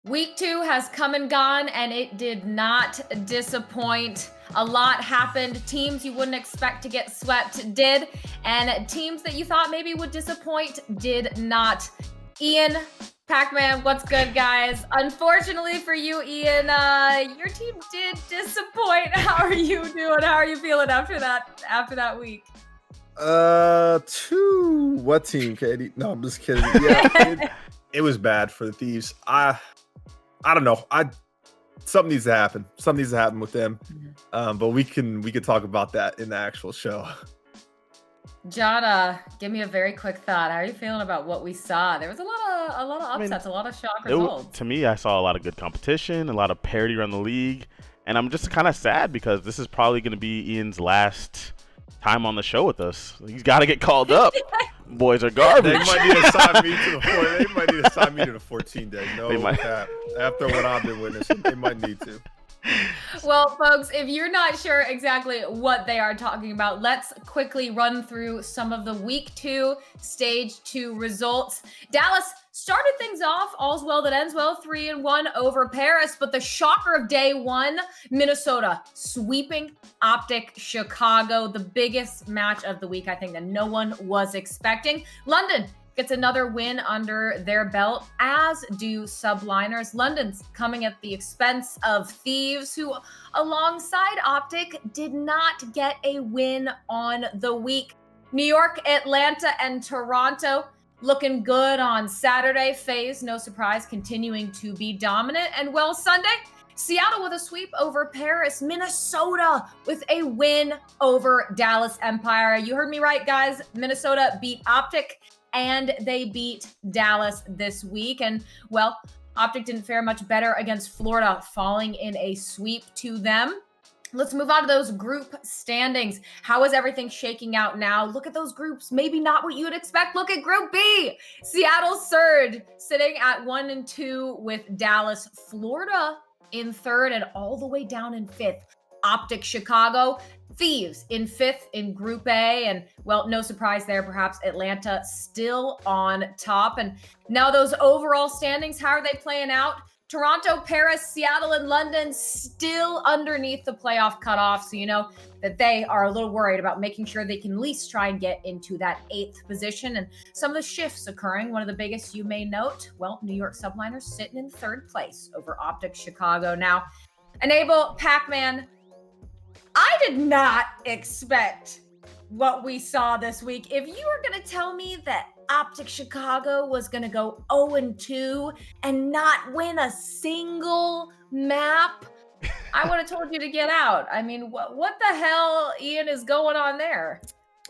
Week 2 has come and gone, and it did not disappoint. A lot happened. Teams you wouldn't expect to get swept did, and teams that you thought maybe would disappoint did not. Ian, Pacman, what's good, guys? Unfortunately for you, Ian, your team did disappoint. How are you doing? How are you feeling after that week? What team, Katie? No, I'm just kidding. Yeah, it was bad for the Thieves. I don't know. Something needs to happen. Something needs to happen with them. But we can talk about that in the actual show. John, give me a very quick thought. How are you feeling about what we saw? There was a lot of upsets, a lot of shock results. To me, I saw a lot of good competition, a lot of parity around the league, and I'm just kind of sad because this is probably going to be Ian's last time on the show with us. He's got to get called up. Boys are garbage. They might need to sign me to the They might need to sign me to the 14 days. No cap. After what I've been witnessing, they might need to. Well, folks, if you're not sure exactly what they are talking about, let's quickly run through some of the Week 2 Stage 2 results. Dallas started things off, all's well that ends well, 3-1 over Paris, but the shocker of day one, Minnesota sweeping OpTic Chicago, the biggest match of the week, I think, that no one was expecting. London gets another win under their belt, as do Subliners. London's coming at the expense of Thieves, who, alongside OpTic, did not get a win on the week. New York, Atlanta, and Toronto looking good on Saturday. FaZe, no surprise, continuing to be dominant. And well, Sunday, Seattle with a sweep over Paris. Minnesota with a win over Dallas Empire. You heard me right, guys. Minnesota beat OpTic, and they beat Dallas this week. And, well, OpTic didn't fare much better against Florida, falling in a sweep to them. Let's move on to those group standings. How is everything shaking out now? Look at those groups. Maybe not what you would expect. Look at Group B. Seattle Surge sitting at 1-2 with Dallas. Florida in third and all the way down in fifth. OpTic Chicago. Thieves in fifth in Group A. And, well, no surprise there, perhaps Atlanta still on top. And now those overall standings, how are they playing out? Toronto, Paris, Seattle, and London still underneath the playoff cutoff. So you know that they are a little worried about making sure they can at least try and get into that 8th position. And some of the shifts occurring, one of the biggest you may note, well, New York Subliners sitting in third place over OpTic Chicago. Now, Enable, Pacman, I did not expect what we saw this week. If you were going to tell me that OpTic Chicago was going to go 0-2 and not win a single map, I would have told you to get out. I mean, what the hell, Ian, is going on there?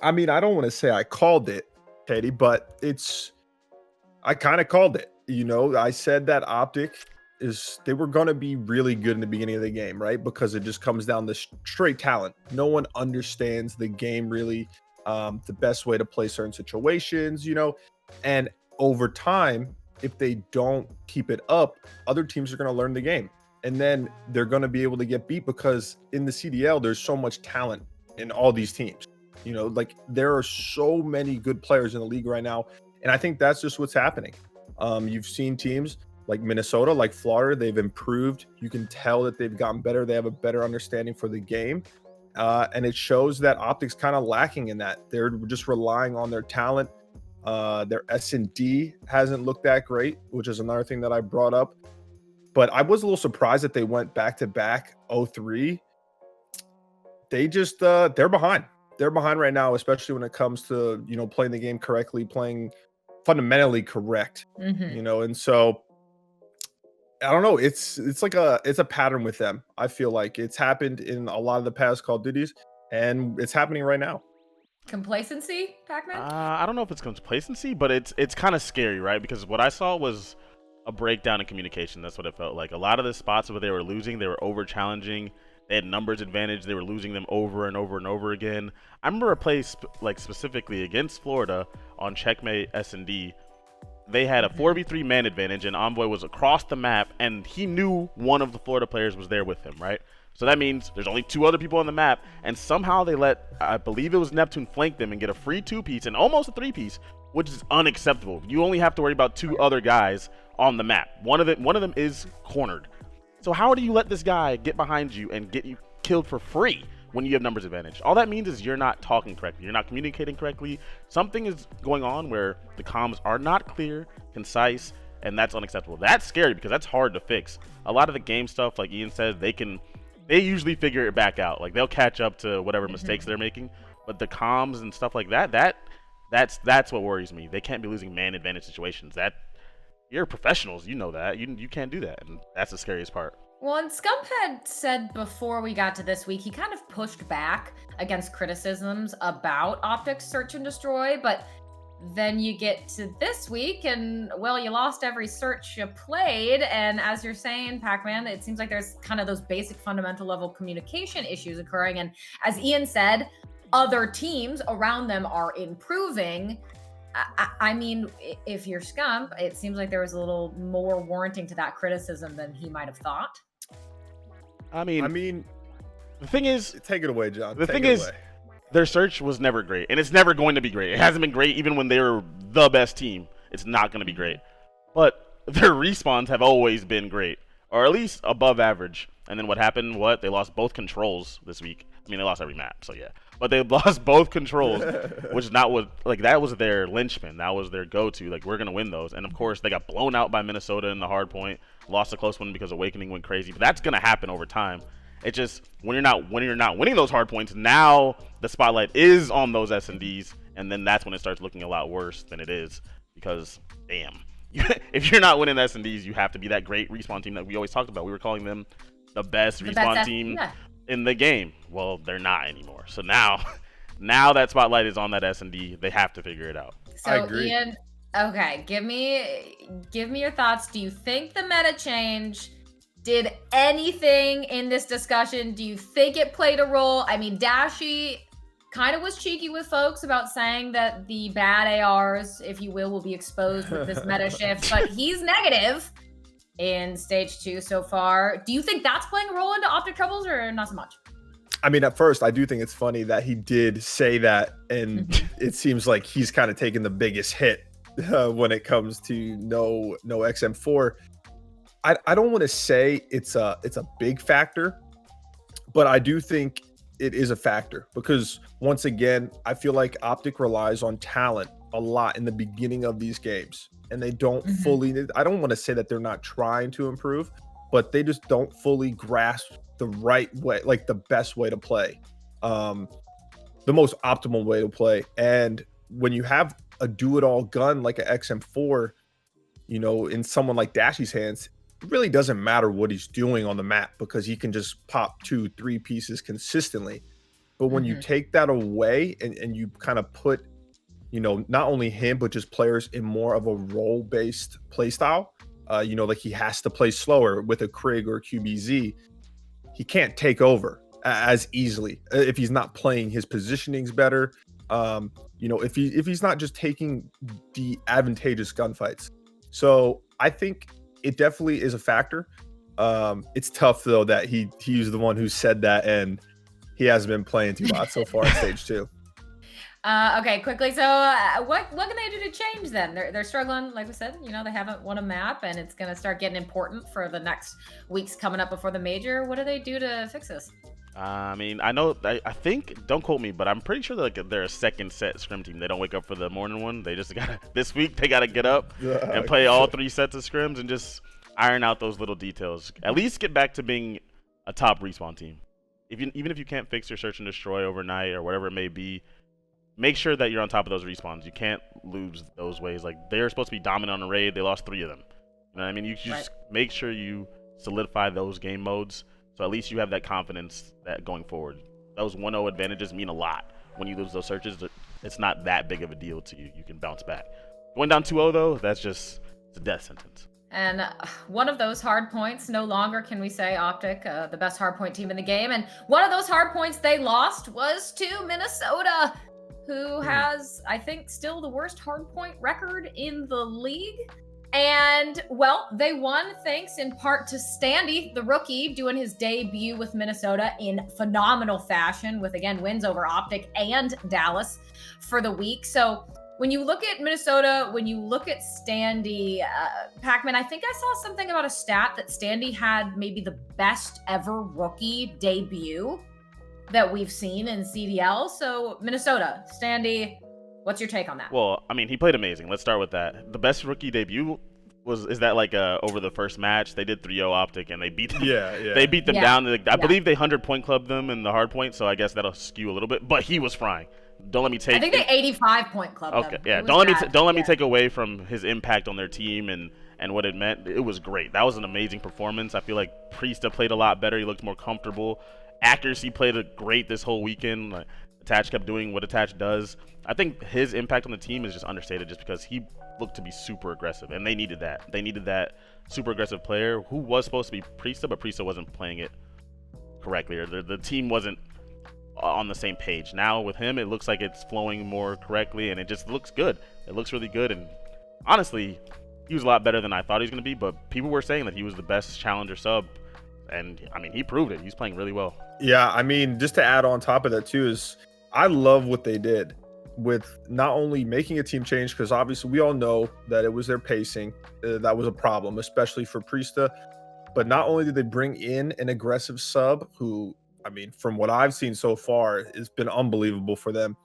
I mean, I don't want to say I called it, Katie, but I kind of called it. You know, I said that OpTic they were going to be really good in the beginning of the game, right? Because it just comes down to straight talent. No one understands the game really. The best way to play certain situations, you know, and over time, if they don't keep it up, other teams are going to learn the game, and then they're going to be able to get beat because in the CDL, there's so much talent in all these teams. You know, like there are so many good players in the league right now, and I think that's just what's happening. You've seen teams like Minnesota, like Florida, they've improved. You can tell that they've gotten better. They have a better understanding for the game. And it shows that OpTic's kind of lacking in that. They're just relying on their talent. Their S&D hasn't looked that great, which is another thing that I brought up. But I was a little surprised that they went back-to-back 0-3. They just, they're behind. They're behind right now, especially when it comes to, you know, playing the game correctly, playing fundamentally correct, you know, and so I don't know. It's a pattern with them. I feel like it's happened in a lot of the past Call of Duties, and it's happening right now. Complacency, Pacman? I don't know if it's complacency, but it's kind of scary, right? Because what I saw was a breakdown in communication. That's what it felt like. A lot of the spots where they were losing, they were over challenging. They had numbers advantage. They were losing them over and over and over again. I remember a play specifically against Florida on Checkmate S&D. They had a 4v3 man advantage, and Envoy was across the map, and he knew one of the Florida players was there with him, right? So that means there's only 2 other people on the map, and somehow they let, I believe it was Neptune, flank them and get a free 2-piece and almost a 3-piece, which is unacceptable. You only have to worry about 2 other guys on the map. One of them is cornered. So how do you let this guy get behind you and get you killed for free when you have numbers advantage? All that means is you're not talking correctly. You're not communicating correctly. Something is going on where the comms are not clear, concise, and that's unacceptable. That's scary because that's hard to fix. A lot of the game stuff, like Ian said, they usually figure it back out. Like they'll catch up to whatever mistakes they're making. But the comms and stuff like that's what worries me. They can't be losing man advantage situations. That you're professionals, you know that. You can't do that, and that's the scariest part. Well, and Scump had said before we got to this week, he kind of pushed back against criticisms about OpTic's search and destroy, but then you get to this week and, well, you lost every search you played, and as you're saying, Pacman, it seems like there's kind of those basic fundamental level communication issues occurring, and as Ian said, other teams around them are improving. I mean, if you're Scump, it seems like there was a little more warranting to that criticism than he might have thought. I mean, the thing is, take it away, John. The thing is, their search was never great, and it's never going to be great. It hasn't been great even when they were the best team. It's not going to be great. But their respawns have always been great, or at least above average. And then what happened? They lost both controls this week. I mean, they lost every map, so yeah. But they lost both controls, which is not what, like, that was their linchpin. That was their go-to. Like, we're going to win those. And, of course, they got blown out by Minnesota in the hard point. Lost a close one because Awakening went crazy. But that's going to happen over time. It's just when you're not winning those hard points, now the spotlight is on those S&Ds. And then that's when it starts looking a lot worse than it is. Because, damn. If you're not winning S&Ds, you have to be that great respawn team that we always talked about. We were calling them the best respawn team in the game. Well, they're not anymore. So now that spotlight is on that S&D. They have to figure it out. So, I agree. Ian, okay, give me your thoughts. Do you think the meta change did anything in this discussion? Do you think it played a role? I mean, Dashy kind of was cheeky with folks about saying that the bad ARs, if you will be exposed with this meta shift, but he's negative in stage 2 so far. Do you think that's playing a role into OpTic troubles or not so much? I mean, at first, I do think it's funny that he did say that, and it seems like he's kind of taking the biggest hit when it comes to no XM4. I don't want to say it's a big factor, but I do think it is a factor because, once again, I feel like OpTic relies on talent a lot in the beginning of these games, and they don't fully, I don't want to say that they're not trying to improve, but they just don't fully grasp the right way, like the best way to play, the most optimal way to play. And when you have a do-it-all gun like an XM4, in someone like Dashy's hands, it really doesn't matter what he's doing on the map because he can just pop 2-3 pieces consistently. But when you take that away and you kind of put, not only him, but just players in more of a role-based play style, like he has to play slower with a Krig or a QBZ, he can't take over as easily if he's not playing his positionings better. If he's not just taking the advantageous gunfights. So I think it definitely is a factor. It's tough though that he's the one who said that, and he hasn't been playing too much so far in stage 2. Okay, quickly. So what can they do to change then? They're struggling, like we said, they haven't won a map, and it's going to start getting important for the next weeks coming up before the major. What do they do to fix this? I mean, I think, don't quote me, but I'm pretty sure they're a second set scrim team. They don't wake up for the morning one. They just this week they got to get up and play all 3 sets of scrims and just iron out those little details. At least get back to being a top respawn team. Even if you can't fix your search and destroy overnight or whatever it may be, make sure that you're on top of those respawns. You can't lose those ways. Like, they're supposed to be dominant on a raid. They lost 3 of them. You know what I mean? You just make sure you solidify those game modes, so at least you have that confidence that going forward. Those 1-0 advantages mean a lot. When you lose those searches, it's not that big of a deal to you. You can bounce back. Going down 2-0, though, it's a death sentence. And one of those hard points, no longer can we say OpTic, the best hardpoint team in the game. And one of those hard points they lost was to Minnesota, who has, I think, still the worst hardpoint record in the league. And, well, they won thanks in part to Standy, the rookie, doing his debut with Minnesota in phenomenal fashion with, again, wins over OpTic and Dallas for the week. So when you look at Minnesota, when you look at Standy, Pacman, I think I saw something about a stat that Standy had maybe the best ever rookie debut that we've seen in CDL. So Minnesota, Standy, what's your take on that? Well, I mean, he played amazing. Let's start with that. The best rookie debut is that like over the first match they did 3-0 OpTic and they beat them. They beat them down. I believe they 100-point clubbed them in the hard point, so I guess that'll skew a little bit. But he was frying. Don't let me take. I think they 85-point clubbed them. Okay, yeah. Don't let me take away from his impact on their team and what it meant. It was great. That was an amazing performance. I feel like Priesta played a lot better. He looked more comfortable. Accuracy played great this whole weekend. Like, Attach kept doing what Attach does. I think his impact on the team is just understated just because he looked to be super aggressive, and they needed that. They needed that super aggressive player who was supposed to be Priesta, but Priesta wasn't playing it correctly, or the team wasn't on the same page. Now with him, it looks like it's flowing more correctly, and it just looks good. It looks really good, and honestly, he was a lot better than I thought he was going to be, but people were saying that he was the best challenger sub, and I mean, he proved it. He's playing really well. Yeah, I mean, just to add on top of that too is I love what they did with not only making a team change, because obviously we all know that it was their pacing that was a problem, especially for Priesta. But not only did they bring in an aggressive sub who, I mean, from what I've seen so far, it's been unbelievable for them,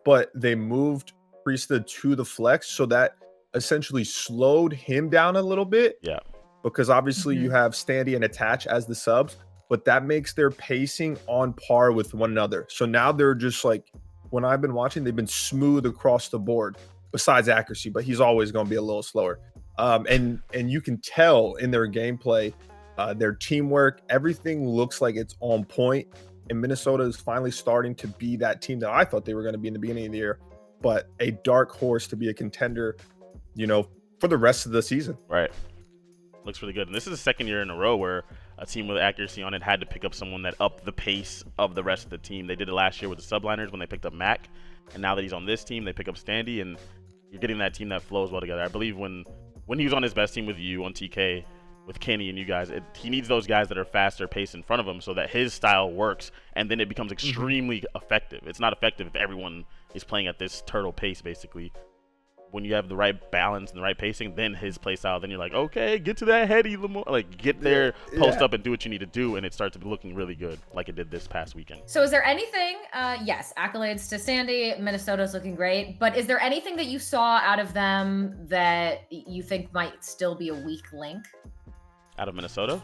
but they moved Priesta to the flex, so that essentially slowed him down a little bit. Yeah. Because obviously you have Standy and Attach as the subs, but that makes their pacing on par with one another. So now they're just like, when I've been watching, they've been smooth across the board, besides accuracy, but he's always going to be a little slower. And you can tell in their gameplay, their teamwork, everything looks like it's on point. And Minnesota is finally starting to be that team that I thought they were going to be in the beginning of the year, but a dark horse to be a contender, you know, for the rest of the season. Right. Looks really good. And this is the second year in a row where a team with accuracy on it had to pick up someone that upped the pace of the rest of the team. They did it last year with the subliners when they picked up Mac, and now that he's on this team, they pick up Standy, and you're getting that team that flows well together. I believe when he was on his best team with you on TK, with Kenny and you guys, he needs those guys that are faster paced in front of him so that his style works, and then it becomes extremely effective. It's not effective if everyone is playing at this turtle pace, basically. When you have the right balance and the right pacing, then his play style, then you're like, okay, get to that heady, like get there, post up and do what you need to do, and it starts to be looking really good, like it did this past weekend. So is there anything, yes, accolades to Standy, Minnesota's looking great, but is there anything that you saw out of them that you think might still be a weak link? Out of Minnesota?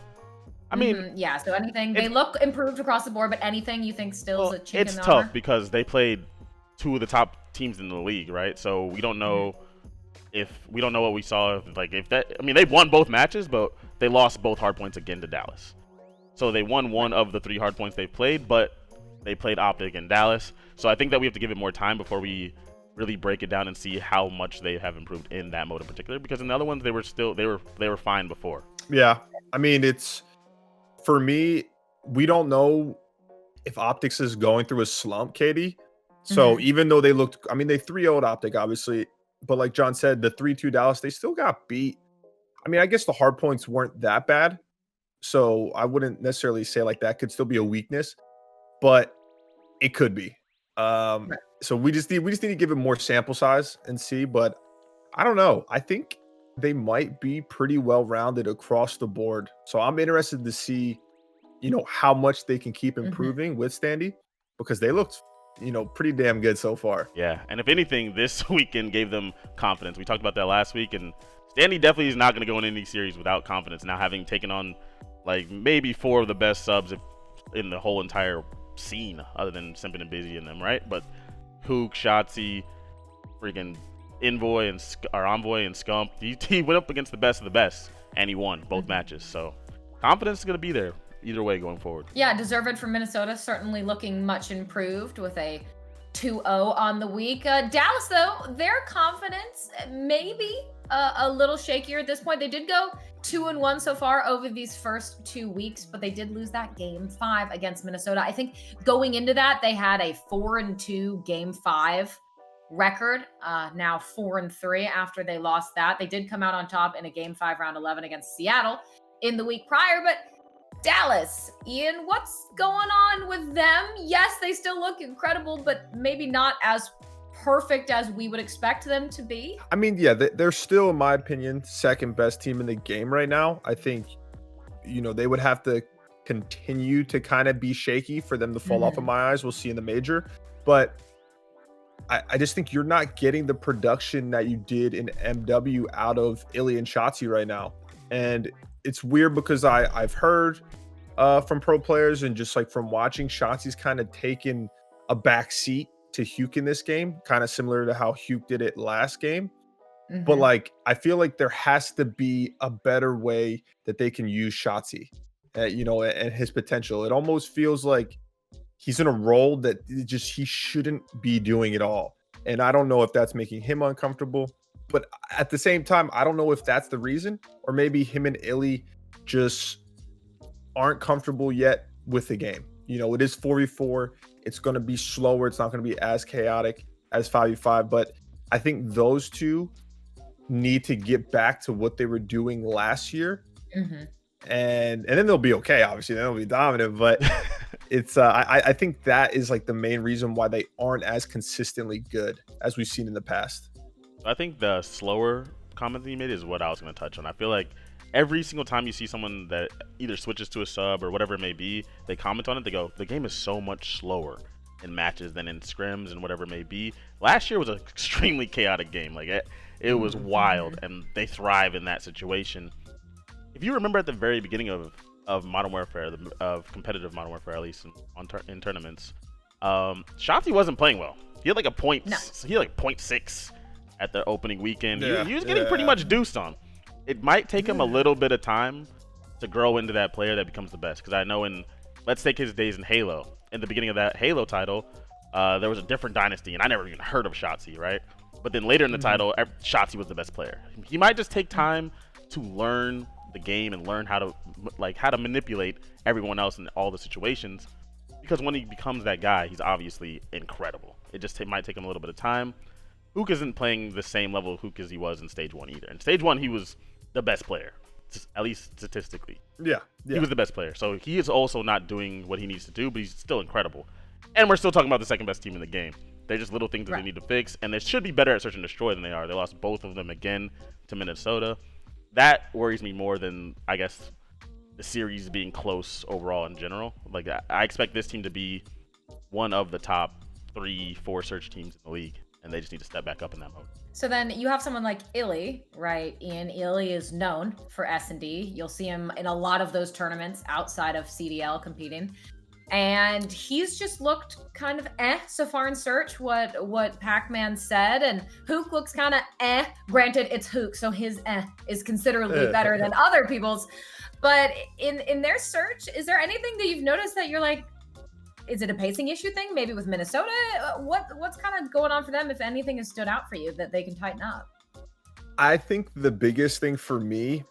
I mean, yeah, so anything, they look improved across the board, but anything you think still is a chink in the It's armor? tough because they played two of the top teams in the league, right? So we don't know what we saw. They won both matches, but they lost both hard points again to Dallas. So they won one of the 3 hard points they played, but they played OpTic in Dallas. So I think that we have to give it more time before we really break it down and see how much they have improved in that mode in particular. Because in the other ones, they were fine before. Yeah, I mean, it's, for me, we don't know if OpTic is going through a slump, Katie. So even though they looked, I mean, they 3-0'd OpTic, obviously, but like John said, the 3-2 Dallas, they still got beat. I mean, I guess the hard points weren't that bad, so I wouldn't necessarily say like that could still be a weakness, but it could be. So we just need to give it more sample size and see. But I don't know. I think they might be pretty well rounded across the board. So I'm interested to see, you know, how much they can keep improving with Standy, because they looked, you know, pretty damn good so far. Yeah, and if anything, this weekend gave them confidence. We talked about that last week, and Standy definitely is not going to go in any series without confidence. Now, having taken on like maybe 4 of the best subs in the whole entire scene, other than Simpin and Busy in them, right? But Hook, Shotzi, freaking Envoy and Scump, he went up against the best of the best, and he won both matches. So confidence is going to be there either way going forward. Yeah, deserved from Minnesota, certainly looking much improved with a 2-0 on the week. Dallas, though, their confidence maybe a little shakier at this point. They did go 2-1 so far over these first 2 weeks, but they did lose that game 5 against Minnesota. I think going into that, they had a 4-2 game 5 record, now 4-3 after they lost that. They did come out on top in a game 5 round 11 against Seattle in the week prior, but Dallas, Ian, what's going on with them? Yes, they still look incredible, but maybe not as perfect as we would expect them to be? I mean, yeah, they're still, in my opinion, second best team in the game right now. I think, they would have to continue to kind of be shaky for them to fall off of my eyes. We'll see in the major. But I just think you're not getting the production that you did in MW out of Illy and Shotzi right now. And it's weird because I've heard from pro players and just like from watching, Shotzi's kind of taken a back seat to Huke in this game, kind of similar to how Huke did it last game. But like, I feel like there has to be a better way that they can use Shotzi, and his potential. It almost feels like he's in a role that he shouldn't be doing it all. And I don't know if that's making him uncomfortable, but at the same time, I don't know if that's the reason, or maybe him and Illy just aren't comfortable yet with the game. It is 4v4. It's going to be slower. It's not going to be as chaotic as 5v5, but I think those two need to get back to what they were doing last year. And then they'll be okay. Obviously, they'll be dominant, but it's I think that is like the main reason why they aren't as consistently good as we've seen in the past. I think the slower comment that you made is what I was going to touch on. I feel like every single time you see someone that either switches to a sub or whatever it may be, they comment on it. They go, the game is so much slower in matches than in scrims and whatever it may be. Last year was an extremely chaotic game. Like it was wild, and they thrive in that situation. If you remember at the very beginning of Modern Warfare, of competitive Modern Warfare, at least in tournaments, Shotzi wasn't playing well. He had like he had like 0.6 at the opening weekend. He was getting pretty much deuced on. It might take him a little bit of time to grow into that player that becomes the best. Because I know let's take his days in Halo. In the beginning of that Halo title, there was a different dynasty, and I never even heard of Shotzi, right? But then later in the title, Shotzi was the best player. He might just take time to learn the game and learn how to manipulate everyone else in all the situations. Because when he becomes that guy, he's obviously incredible. It just might take him a little bit of time. Hook isn't playing the same level of Hook as he was in Stage 1 either. In Stage 1, he was the best player, at least statistically. Yeah. He was the best player. So he is also not doing what he needs to do, but he's still incredible. And we're still talking about the second best team in the game. They're just little things that they need to fix, and they should be better at search and destroy than they are. They lost both of them again to Minnesota. That worries me more than, I guess, the series being close overall in general. Like, I expect this team to be one of the top 3-4 search teams in the league, and they just need to step back up in that mode. So then you have someone like Illy, right? Ian, Illy is known for S&D. You'll see him in a lot of those tournaments outside of CDL competing. And he's just looked kind of so far in search, what Pacman said. And Hook looks kind of Granted, it's Hook, so his is considerably better than other people's. But in their search, is there anything that you've noticed that you're like, is it a pacing issue thing? Maybe with Minnesota? What's kind of going on for them, if anything has stood out for you that they can tighten up? I think the biggest thing for me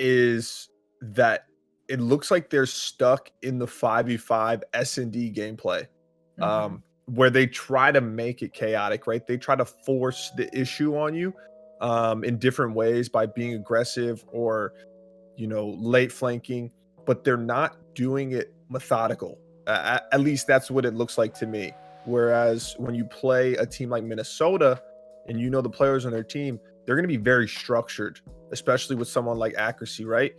is that it looks like they're stuck in the 5v5 S&D gameplay, where they try to make it chaotic, right? They try to force the issue on you in different ways by being aggressive or, late flanking, but they're not doing it methodical. At least that's what it looks like to me. Whereas when you play a team like Minnesota and the players on their team, they're going to be very structured, especially with someone like Accuracy, right?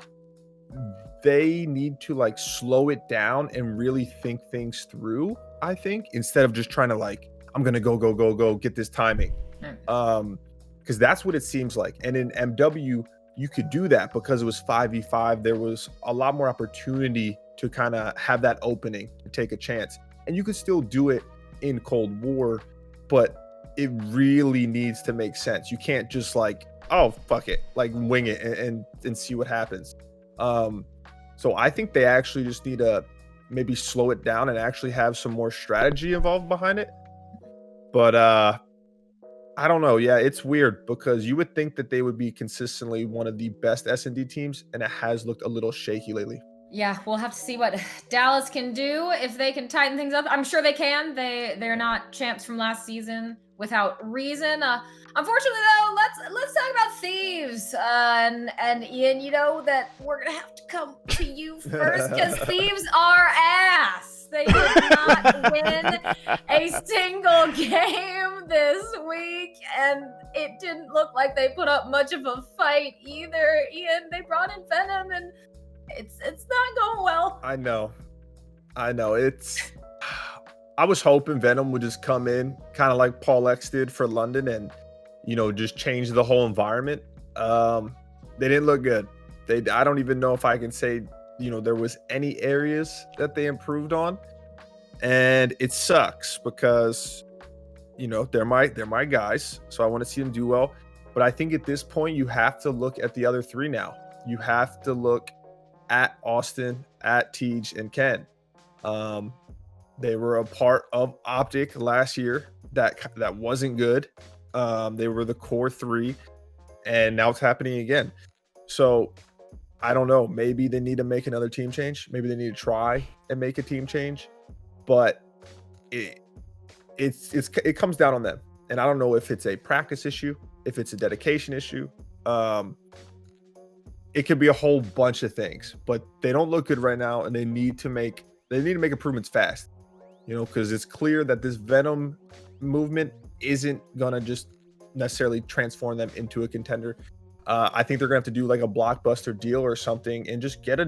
They need to slow it down and really think things through, I think, instead of just trying to I'm going to go, get this timing. Because that's what it seems like. And in MW, you could do that because it was 5v5. There was a lot more opportunity to kind of have that opening and take a chance. And you could still do it in Cold War, but it really needs to make sense. You can't just oh, fuck it, wing it and see what happens. So I think they actually just need to maybe slow it down and actually have some more strategy involved behind it. But I don't know. Yeah, it's weird because you would think that they would be consistently one of the best S&D teams, and it has looked a little shaky lately. Yeah, we'll have to see what Dallas can do, if they can tighten things up. I'm sure they can. They're not champs from last season without reason. Unfortunately, though, let's talk about Thieves. And Ian, that we're gonna have to come to you first because Thieves are ass. They did not win a single game this week, and it didn't look like they put up much of a fight either. Ian, they brought in Venom, and it's not going well. I know. It's. I was hoping Venom would just come in, kind of like Paul X did for London, and just change the whole environment. They didn't look good. I don't even know if I can say there was any areas that they improved on, and it sucks because they're my guys, so I want to see them do well. But I think at this point you have to look at the other three now. You have to look at Austin, at Tej, and Ken. They were a part of OpTic last year that wasn't good. They were the core three, and now it's happening again. So I don't know. Maybe they need to make another team change. Maybe they need to try and make a team change. But it comes down on them. And I don't know if it's a practice issue, if it's a dedication issue. It could be a whole bunch of things. But they don't look good right now, and they need to make improvements fast. Because it's clear that this Venom movement isn't gonna just necessarily transform them into a contender. I think they're gonna have to do like a blockbuster deal or something, and just get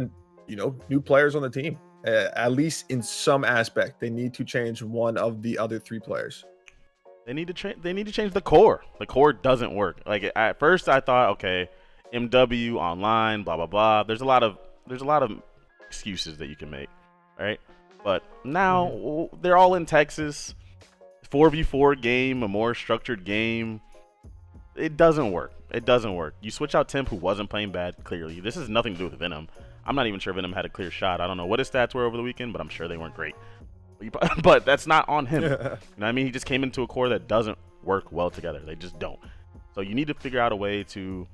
new players on the team. At least in some aspect, they need to change one of the other three players. They need to change the core. The core doesn't work. Like at first, I thought, okay, MW online, blah blah blah. There's a lot of excuses that you can make, right? But now they're all in Texas. 4v4 game, a more structured game. It doesn't work. You switch out Temp, who wasn't playing bad, clearly. This has nothing to do with Venom. I'm not even sure Venom had a clear shot. I don't know what his stats were over the weekend, but I'm sure they weren't great. But that's not on him. You know what I mean? He just came into a core that doesn't work well together. They just don't. So you need to figure out a way to,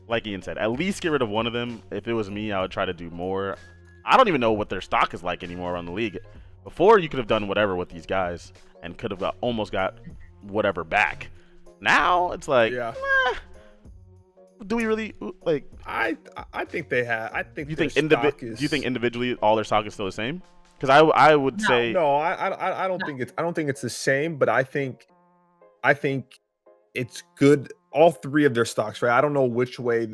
like Ian said, at least get rid of one of them. If it was me, I would try to do more. I don't even know what their stock is like anymore around the league. Before, you could have done whatever with these guys and could have almost got whatever back. Now it's like, do we really like? I think they have. I think you their think stock is. Do you think individually all their stock is still the same? Because I would say no. I don't think it's the same, but I think it's good. All three of their stocks, right? I don't know which way.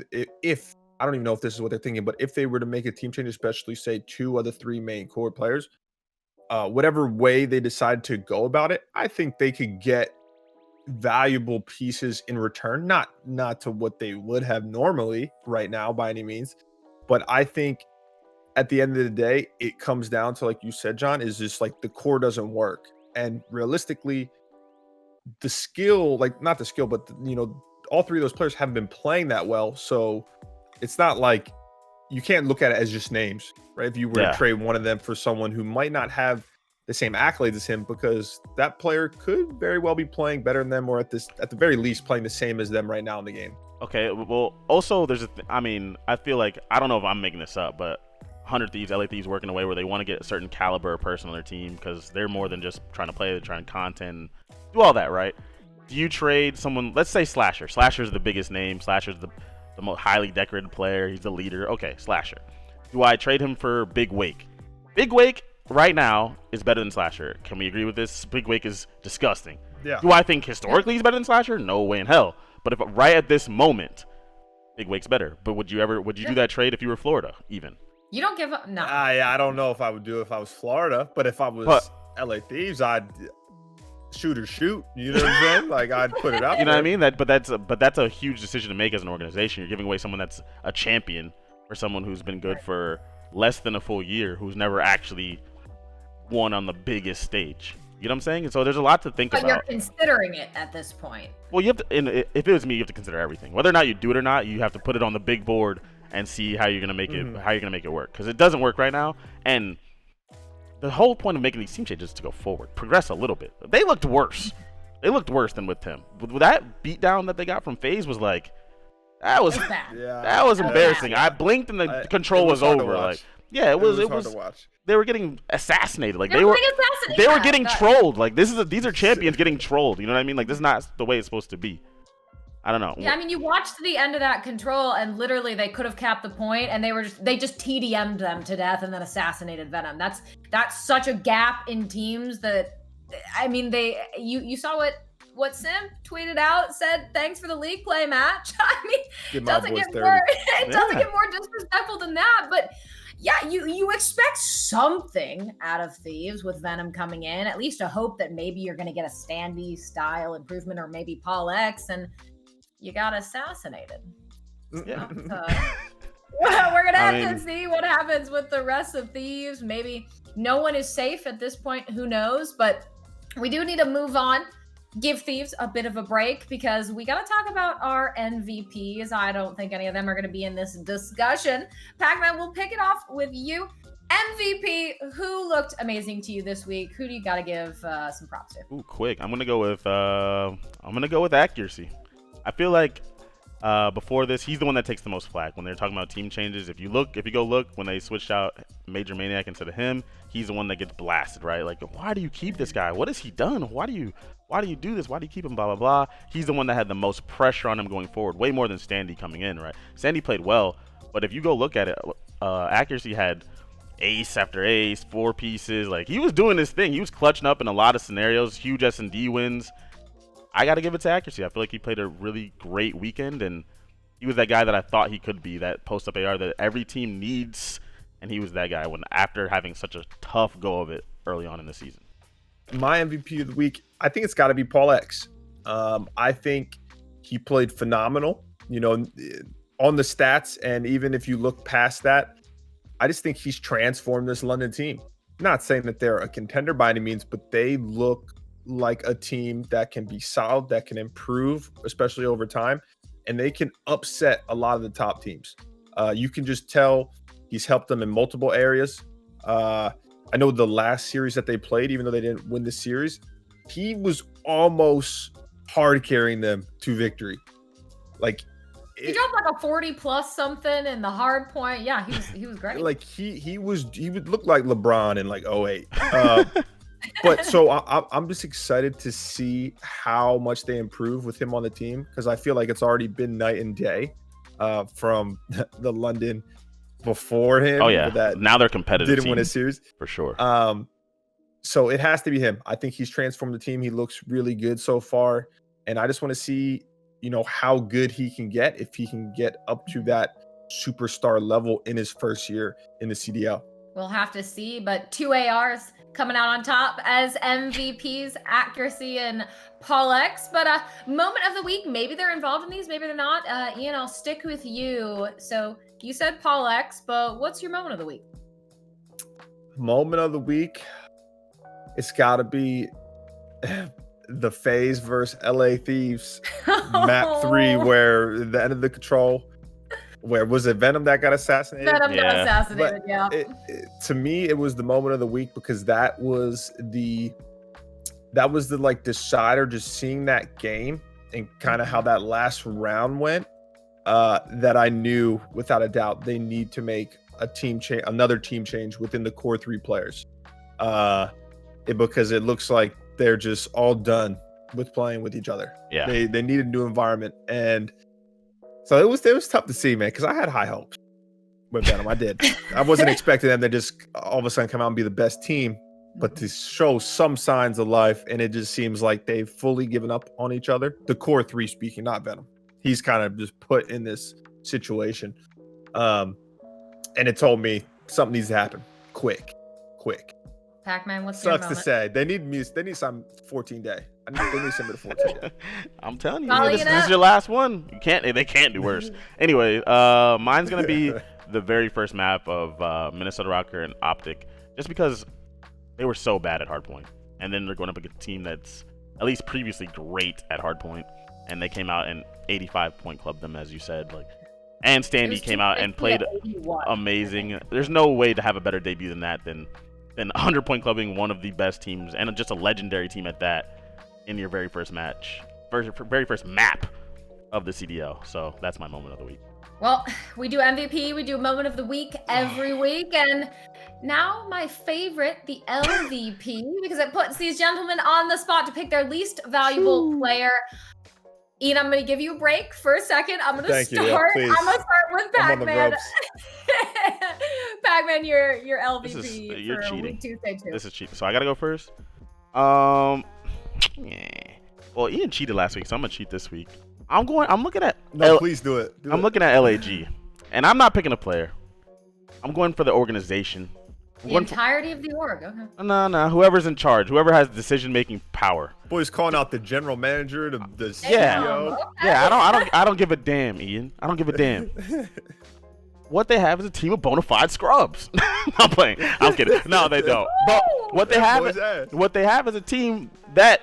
If I don't even know if this is what they're thinking, but if they were to make a team change, especially say two of the three main core players, whatever way they decide to go about it, I think they could get valuable pieces in return. Not to what they would have normally right now by any means, but I think at the end of the day, it comes down to, like you said, John, is just like the core doesn't work, and realistically, the skill, like not the skill, but all three of those players haven't been playing that well, so it's not like you can't look at it as just names, right? If you were to trade one of them for someone who might not have the same accolades as him, because that player could very well be playing better than them, or at the very least playing the same as them right now in the game. Okay, well, also there's I feel like, I don't know if I'm making this up, but 100 Thieves, LA Thieves work in a way where they want to get a certain caliber of person on their team because they're more than just trying to play, they're trying content, do all that, right? Do you trade someone, let's say Slasher. Slasher's the biggest name. Slasher's the most highly decorated player. He's the leader. Okay, Slasher. Do I trade him for Big Wake? Big Wake right now is better than Slasher. Can we agree with this? Big Wake is disgusting. Yeah. Do I think historically he's better than Slasher? No way in hell. But if right at this moment, Big Wake's better. But would you do that trade if you were Florida even? You don't give up. No. I don't know if I would do it if I was Florida, but if I was LA Thieves, I'd shoot. You know what I'm saying? Like, I'd put it out. You know what I mean? But that's a huge decision to make as an organization. You're giving away someone that's a champion for someone who's been good for less than a full year, who's never actually won on the biggest stage. You know what I'm saying? And so there's a lot to think about. But you're considering it at this point. Well, you have to. If it was me, you have to consider everything. Whether or not you do it or not, you have to put it on the big board and see how you're gonna make it. How you're gonna make it work, because it doesn't work right now. And the whole point of making these team changes is to go forward, progress a little bit. They looked worse. They looked worse than with Tim. With that beatdown that they got from FaZe was like, that was embarrassing. I blinked and the control was over. Like, yeah, it was hard to watch. They were getting assassinated. Like they were getting trolled. Like these are champions getting trolled. You know what I mean? Like, this is not the way it's supposed to be. I don't know. Yeah, I mean, you watched the end of that control, and literally they could have capped the point, and they just TDM'd them to death and then assassinated Venom. That's such a gap in teams that, I mean, you saw what what Sim tweeted out, said, thanks for the league play match. I mean, Give it my doesn't boys get 30. more, it doesn't get more disrespectful than that. But yeah, you expect something out of Thieves with Venom coming in, at least a hope that maybe you're going to get a Standy style improvement or maybe Paul X, and you got assassinated. Yeah. We're going to have to see what happens with the rest of Thieves. Maybe no one is safe at this point. Who knows? But we do need to move on. Give Thieves a bit of a break because we got to talk about our MVPs. I don't think any of them are going to be in this discussion. Pacman, we'll pick it off with you. MVP, who looked amazing to you this week? Who do you got to give some props to? Ooh, quick. I'm gonna go with accuracy. I feel like before this, he's the one that takes the most flack when they're talking about team changes. If you go look when they switched out Major Maniac instead of him, he's the one that gets blasted, right? Like, why do you keep this guy? What has he done? Why do you do this? Why do you keep him? Blah blah blah. He's the one that had the most pressure on him going forward, way more than Standy coming in, right? Standy played well, but if you go look at it, accuracy had ace after ace, 4 pieces. Like, he was doing his thing. He was clutching up in a lot of scenarios, huge S&D wins. I got to give it to accuracy. I feel like he played a really great weekend, and he was that guy that I thought he could be, that post-up AR that every team needs, and he was that guy after having such a tough go of it early on in the season. My MVP of the week, I think it's got to be Paul X. I think he played phenomenal, on the stats, and even if you look past that, I just think he's transformed this London team. Not saying that they're a contender by any means, but they look like a team that can be solid, that can improve, especially over time, and they can upset a lot of the top teams. You can just tell he's helped them in multiple areas. I know the last series that they played, even though they didn't win the series, he was almost hard carrying them to victory. Like, he dropped like a 40 plus something in the hard point. Yeah, he was great. Like he would look like LeBron in like 08. But so I'm just excited to see how much they improve with him on the team, because I feel like it's already been night and day from the London before him. Oh yeah, that now they're competitive. Didn't win a series for sure. So it has to be him. I think he's transformed the team. He looks really good so far, and I just want to see how good he can get, if he can get up to that superstar level in his first year in the CDL. We'll have to see, but 2 ARs coming out on top as MVPs, accuracy and Paul X. But moment of the week, maybe they're involved in these, maybe they're not. Ian, I'll stick with you. So you said Paul X, but what's your moment of the week? Moment of the week, it's got to be the FaZe versus LA Thieves map 3, where the end of the control, where was it Venom that got assassinated? Venom got assassinated, yeah. To me, it was the moment of the week, because that was the like decider, just seeing that game and kind of how that last round went, that I knew without a doubt they need to make another team change within the core 3 players, because it looks like they're just all done with playing with each other. Yeah, they need a new environment, and so it was tough to see, man, because I had high hopes with Venom. I did. I wasn't expecting them to just all of a sudden come out and be the best team, but to show some signs of life, and it just seems like they've fully given up on each other. The core 3 speaking, not Venom. He's kind of just put in this situation, and it told me something needs to happen quick. Pacman, what's your moment? Sucks to say. They need some 14 day. They need some of the 14 day. I'm telling you, this is your last one. They can't do worse. Anyway, mine's gonna be the very first map of Minnesota ROKKR and OpTic, just because they were so bad at hardpoint, and then they're going up against a team that's at least previously great at hardpoint, and they came out and 85 point clubbed them, as you said. And Standy came out and played amazing. There's no way to have a better debut than that, than 100 point clubbing one of the best teams, and just a legendary team at that, in your very first match, very first map of the CDL. So that's my moment of the week. Well, we do MVP, we do moment of the week every week, and now my favorite, the LVP, because it puts these gentlemen on the spot to pick their least valuable player. Ian, I'm going to give you a break for a second. I'm going to start. I'm going to start with Pacman. Pacman, your LVP you're for cheating. week 2, say 2. This is cheating. So I got to go first. Well, Well, Ian cheated last week, so I'm gonna cheat this week. I'm looking at. Please do it. Looking at LAG, and I'm not picking a player. I'm going for the organization. The entirety of the org. Okay. No. Whoever's in charge, whoever has decision-making power. Boy's calling out the general manager, the CEO. Yeah, I don't give a damn, Ian. I don't give a damn. What they have is a team of bona fide scrubs. I'm playing. I'm kidding. No, they don't. But what they have is a team that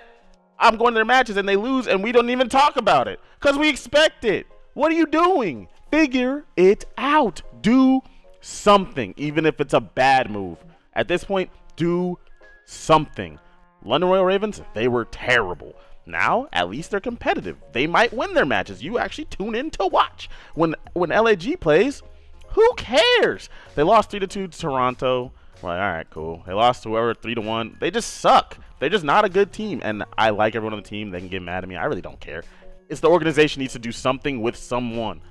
I'm going to their matches and they lose and we don't even talk about it because we expect it. What are you doing? Figure it out. Do something, even if it's a bad move. At this point, do something. London Royal Ravens, they were terrible. Now, at least they're competitive. They might win their matches. You actually tune in to watch. When LAG plays, who cares? They lost 3-2 to Toronto. We're like, all right, cool. They lost to whoever 3-1. They just suck. They're just not a good team. And I like everyone on the team. They can get mad at me. I really don't care. It's the organization needs to do something with someone.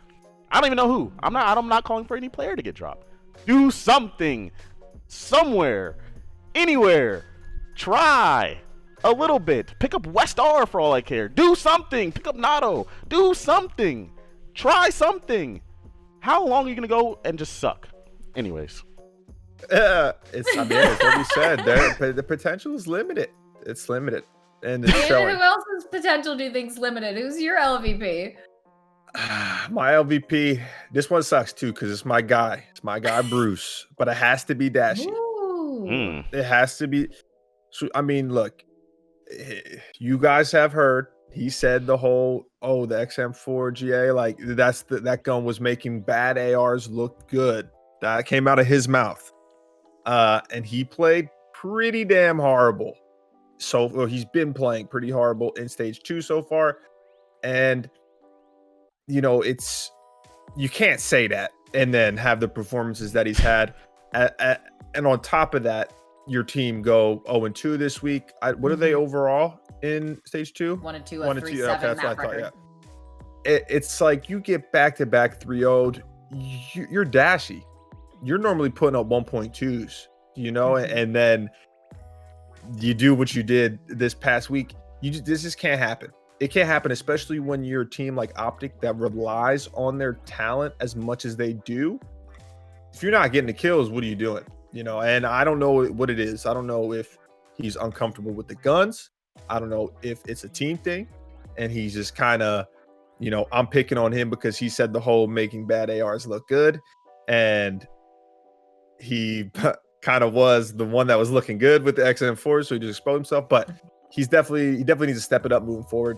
I don't even know who. I'm not calling for any player to get dropped. Do something. Somewhere. Anywhere. Try. A little bit. Pick up West R for all I care. Do something. Pick up Nato. Do something. Try something. How long are you going to go and just suck? Anyways. It's what you said. The potential is limited. It's limited. And it's showing. Who else's potential do you think is limited? Who's your LVP? My LVP. This one sucks too because it's my guy. It's my guy Bruce. But it has to be Dashy. It has to be. So, I mean, look. You guys have heard. He said the whole, the XM4 GA, like that gun was making bad ARs look good. That came out of his mouth. And he played pretty damn horrible. He's been playing pretty horrible in stage 2 so far. And, you can't say that and then have the performances that he's had. And on top of that, your team go 0-2 this week. What are they overall in stage 2? 1-2, 3-7 that's what I thought, record. Yeah. It's like you get back-to-back 3-0'd. You're Dashy. You're normally putting up 1.2s, and then you do what you did this past week. This just can't happen. It can't happen, especially when you're a team like OpTic that relies on their talent as much as they do. If you're not getting the kills, what are you doing? And I don't know what it is. I don't know if he's uncomfortable with the guns. I don't know if it's a team thing and he's just kind of, I'm picking on him because he said the whole making bad ARs look good. And he kind of was the one that was looking good with the XM4, so he just exposed himself. But he definitely needs to step it up moving forward.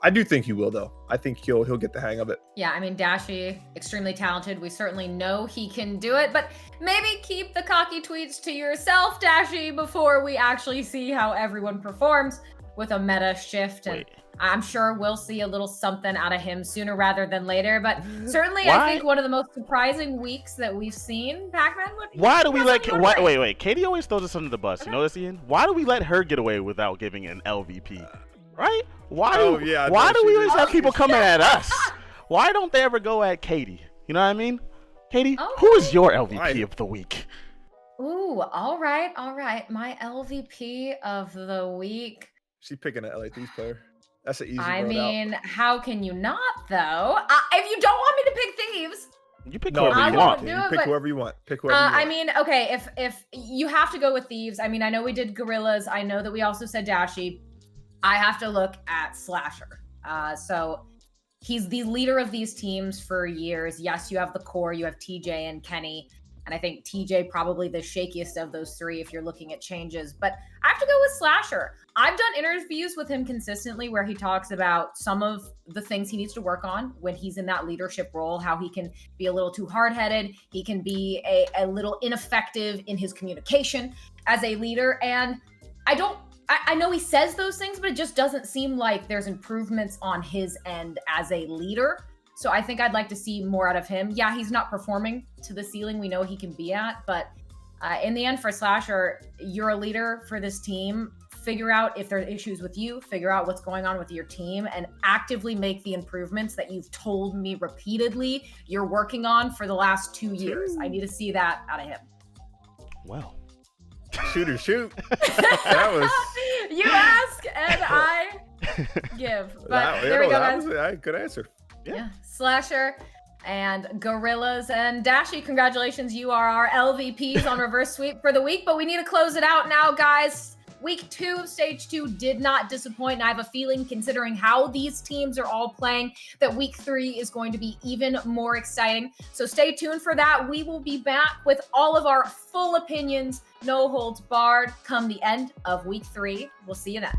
I do think he will, though. I think he'll get the hang of it. Yeah, I mean, Dashy, extremely talented. We certainly know he can do it, but maybe keep the cocky tweets to yourself, Dashy, before we actually see how everyone performs with a meta shift. And I'm sure we'll see a little something out of him sooner rather than later. But certainly, I think one of the most surprising weeks that we've seen, Pacman. Why do we wait? Katie always throws us under the bus. Okay. You know this, Ian? Why do we let her get away without giving an LVP? Right? Why do we always have people coming at us? Why don't they ever go at Katie? You know what I mean? Katie, who is your LVP of the week? Ooh, all right. My LVP of the week. She's picking an LA Thieves player. That's an easy I mean, how can you not, though? If you don't want me to pick Thieves, you pick whoever you want. Pick whoever you want. Pick whoever you want. I mean, okay, if you have to go with Thieves, I mean, I know we did Gorillas. I know that we also said Dashy. I have to look at Slasher. So he's the leader of these teams for years. Yes, you have the core. You have TJ and Kenny. And I think TJ probably the shakiest of those three if you're looking at changes. But I have to go with Slasher. I've done interviews with him consistently where he talks about some of the things he needs to work on when he's in that leadership role, how he can be a little too hard-headed. He can be a little ineffective in his communication as a leader. And I know he says those things, but it just doesn't seem like there's improvements on his end as a leader. So I think I'd like to see more out of him. Yeah, he's not performing to the ceiling we know he can be at, but in the end for Slasher, you're a leader for this team. Figure out if there are issues with you, figure out what's going on with your team, and actively make the improvements that you've told me repeatedly you're working on for the last 2 years. I need to see that out of him. Well. Shoot. That was... You ask, and I give. But there we go, that guys. was a good answer. Yeah. Slasher and Gorillas and Dashy, congratulations. You are our LVPs on reverse sweep for the week, but we need to close it out now, guys. Week 2 of stage 2 did not disappoint, and I have a feeling, considering how these teams are all playing, that week 3 is going to be even more exciting. So stay tuned for that. We will be back with all of our full opinions, no holds barred, come the end of week 3. We'll see you then.